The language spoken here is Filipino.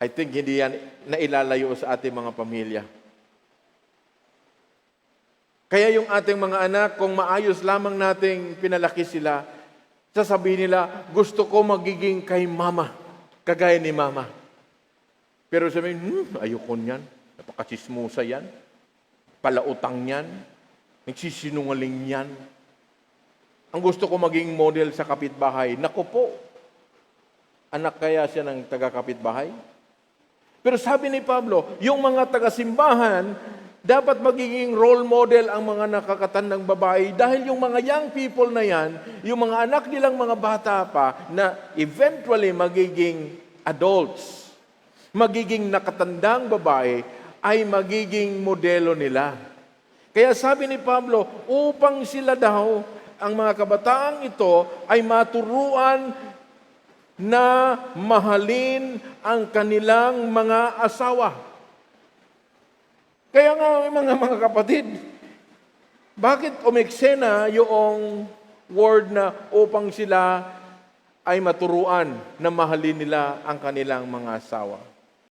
I think hindi yan nailalayo sa ating mga pamilya. Kaya yung ating mga anak, kung maayos lamang nating pinalaki sila, sasabihin nila, gusto ko magiging kay mama, kagaya ni mama. Pero sabihin, ayoko niyan, napakasismusa yan, palautang yan, nagsisinungaling yan. Ang gusto ko maging model sa kapitbahay, naku po, anak kaya siya ng taga-kapitbahay? Pero sabi ni Pablo, yung mga taga-simbahan, dapat magiging role model ang mga nakakatandang babae dahil yung mga young people na yan, yung mga anak nilang mga bata pa na eventually magiging adults, magiging nakatandang babae, ay magiging modelo nila. Kaya sabi ni Pablo, upang sila daw, ang mga kabataang ito ay maturuan na mahalin ang kanilang mga asawa. Kaya nga mga kapatid, bakit umeksena yung word na upang sila ay maturuan na mahalin nila ang kanilang mga asawa?